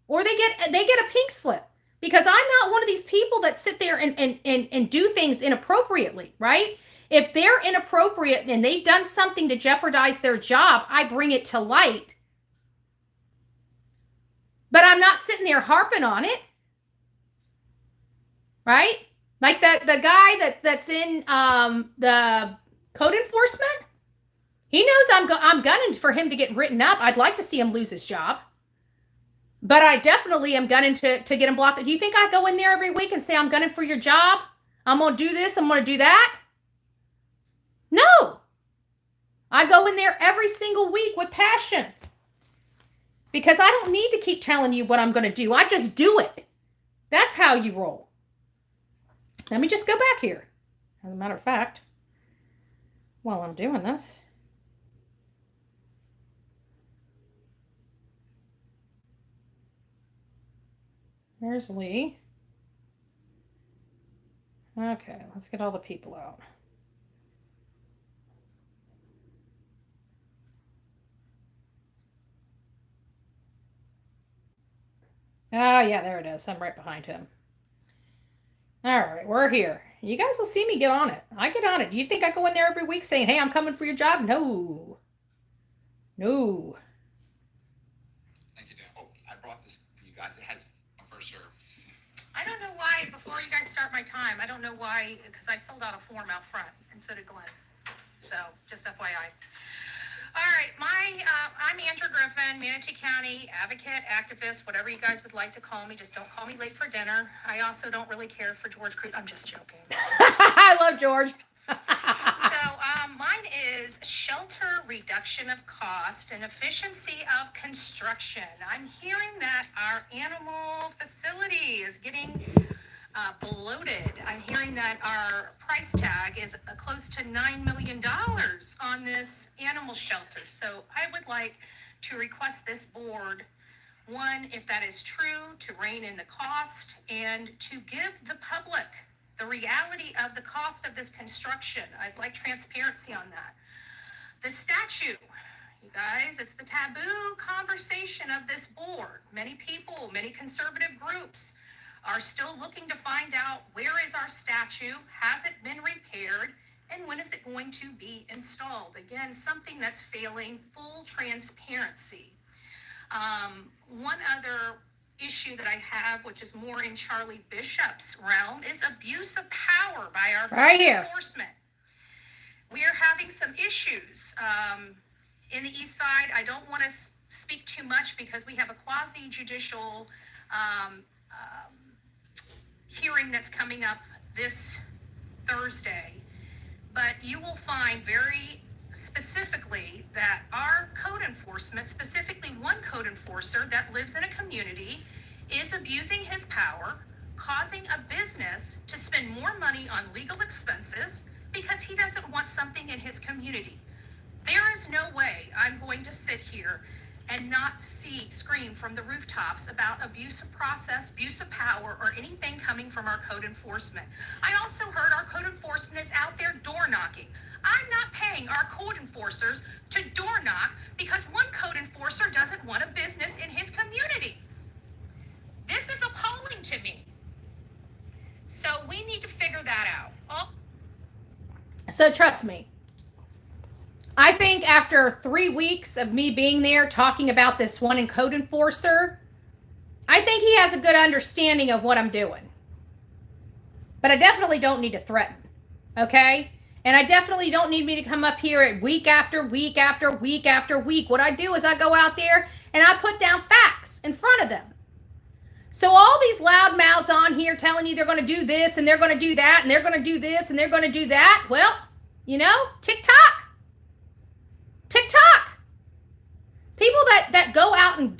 or they get a pink slip. Because I'm not one of these people that sit there and do things inappropriately, right? If they're inappropriate and they've done something to jeopardize their job, I bring it to light. But I'm not sitting there harping on it, right? Like the guy that's in the code enforcement, He knows I'm gunning for him to get written up. I'd like to see him lose his job. But I definitely am gunning to get him blocked. Do you think I go in there every week and say, I'm gunning for your job? I'm going to do this. I'm going to do that? No. I go in there every single week with passion. Because I don't need to keep telling you what I'm going to do. I just do it. That's how you roll. Let me just go back here. As a matter of fact, while I'm doing this, there's Lee. Okay, let's get all the people out. Oh, yeah, there it is. I'm right behind him. All right, we're here. You guys will see me get on it. I get on it. You think I go in there every week saying, hey, I'm coming for your job? No. No. Thank you, Dan. Oh, I brought this for you guys. It has a first serve. I don't know why, before you guys start my time, I don't know why, because I filled out a form out front, and so did Glenn. So, just FYI. All right, I'm Andrew Griffin, Manatee County advocate, activist, whatever you guys would like to call me. Just don't call me late for dinner. I also don't really care for George Cruz. I'm just joking. I love George. Mine is shelter reduction of cost and efficiency of construction. I'm hearing that our animal facility is getting bloated. I'm hearing that our price tag is close to $9 million on this animal shelter. So I would like to request this board, one, if that is true, to rein in the cost and to give the public the reality of the cost of this construction. I'd like transparency on that. The statue, you guys, it's the taboo conversation of this board. Many people, many conservative groups are still looking to find out, where is our statue? Has it been repaired? And when is it going to be installed? Again, something that's failing full transparency. One other issue that I have, which is more in Charlie Bishop's realm, is abuse of power by our enforcement. We are having some issues in the east side. I don't want to speak too much because we have a quasi-judicial hearing that's coming up this Thursday. But you will find very specifically that our code enforcement, specifically one code enforcer that lives in a community, is abusing his power, causing a business to spend more money on legal expenses because he doesn't want something in his community. There is no way I'm going to sit here and not scream from the rooftops about abuse of process, abuse of power, or anything coming from our code enforcement. I also heard our code enforcement is out there door knocking. I'm not paying our code enforcers to door knock because one code enforcer doesn't want a business in his community. This is appalling to me. So we need to figure that out. So trust me, I think after 3 weeks of me being there talking about this one in code enforcer, I think he has a good understanding of what I'm doing. But I definitely don't need to threaten, okay? And I definitely don't need me to come up here at week after week after week after week. What I do is I go out there and I put down facts in front of them. So all these loud mouths on here telling you they're going to do this and they're going to do that and they're going to do this and they're going to do that, well, you know, TikTok. People that go out and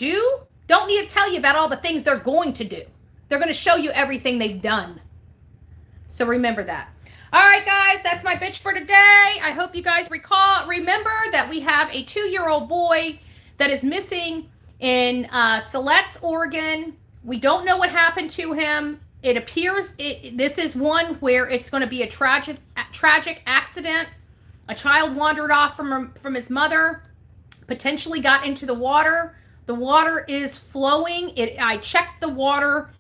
don't need to tell you about all the things they're going to do. They're going to show you everything they've done. So remember that. All right, guys, that's my bitch for today. I hope you guys remember that we have a 2-year-old boy that is missing in Siletz, Oregon. We don't know what happened to him. It appears this is one where it's going to be a tragic accident. A child wandered off from his mother, potentially got into the water. The water is flowing. I checked the water.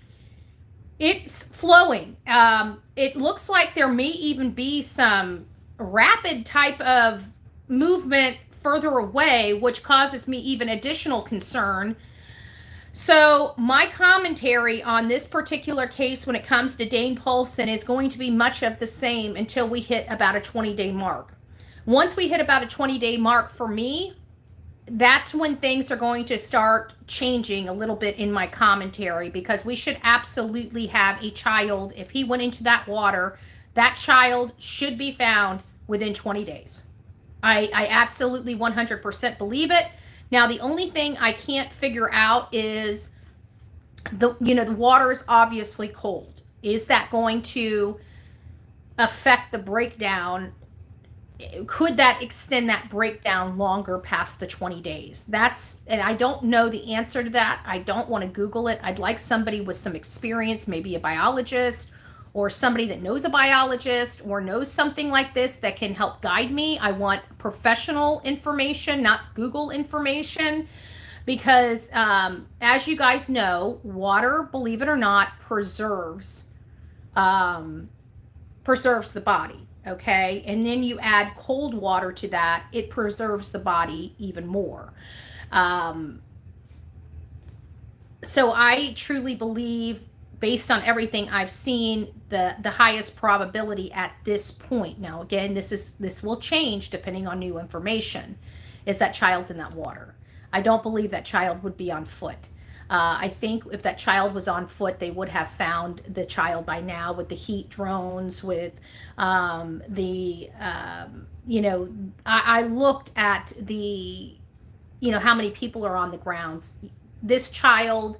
It's flowing. It looks like there may even be some rapid type of movement further away, which causes me even additional concern. So my commentary on this particular case when it comes to Dane Pulson is going to be much of the same until we hit about a 20-day mark. Once we hit about a 20-day mark for me, that's when things are going to start changing a little bit in my commentary, because we should absolutely have a child. If he went into that water, that child should be found within 20 days. I absolutely 100% believe it. Now, the only thing I can't figure out is the water is obviously cold. Is that going to affect the breakdown? Could that extend that breakdown longer past the 20 days? And I don't know the answer to that. I don't want to Google it. I'd like somebody with some experience, maybe a biologist or somebody that knows a biologist or knows something like this that can help guide me. I want professional information, not Google information, because as you guys know, water, believe it or not, preserves the body. Okay, and then you add cold water to that, it preserves the body even more. So I truly believe, based on everything I've seen, the highest probability at this point, now again, this will change depending on new information, is that child's in that water. I don't believe that child would be on foot. I think if that child was on foot, they would have found the child by now with the heat drones, with I looked at the, how many people are on the grounds. This child,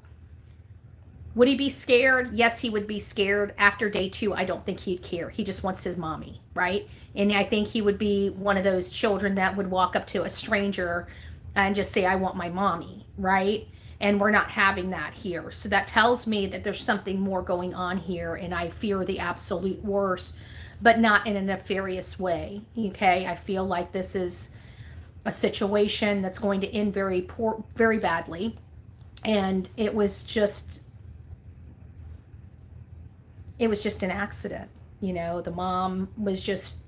would he be scared? Yes, he would be scared. After day 2, I don't think he'd care. He just wants his mommy, right? And I think he would be one of those children that would walk up to a stranger and just say, I want my mommy, right? And we're not having that here. So that tells me that there's something more going on here, and I fear the absolute worst, but not in a nefarious way, okay? I feel like this is a situation that's going to end very badly, and it was just an accident. The mom was just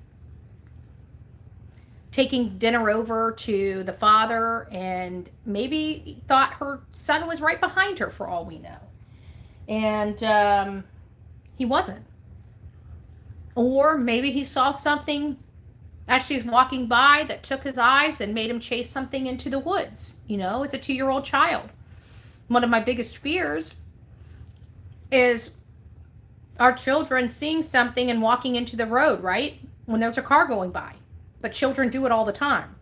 taking dinner over to the father and maybe thought her son was right behind her, for all we know. And he wasn't. Or maybe he saw something as she's walking by that took his eyes and made him chase something into the woods. It's a 2-year-old child. One of my biggest fears is our children seeing something and walking into the road, right? When there's a car going by. But children do it all the time.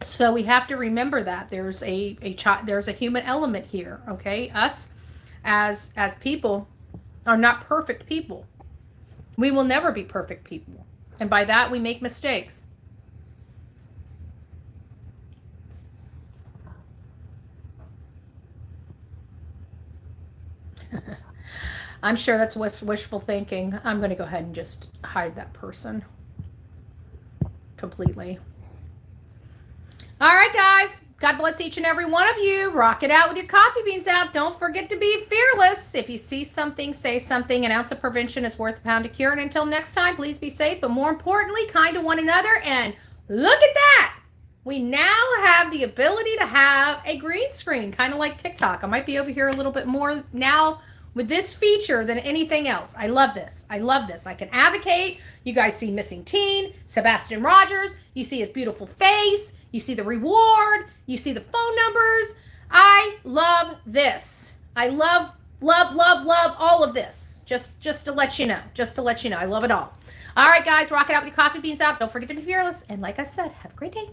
So we have to remember that there's there's a human element here, okay? Us as people are not perfect people. We will never be perfect people. And by that we make mistakes. I'm sure that's wishful thinking. I'm going to go ahead and just hide that person completely. All right, guys. God bless each and every one of you. Rock it out with your coffee beans out. Don't forget to be fearless. If you see something, say something. An ounce of prevention is worth a pound of cure. And until next time, please be safe, but more importantly, kind to one another. And look at that. We now have the ability to have a green screen, kind of like TikTok. I might be over here a little bit more now with this feature than anything else. I love this. I love this. I can advocate. You guys see Missing Teen, Sebastian Rogers. You see his beautiful face. You see the reward. You see the phone numbers. I love this. I love all of this. Just to let you know. Just to let you know. I love it all. All right, guys. Rock it out with your coffee beans out. Don't forget to be fearless. And like I said, have a great day.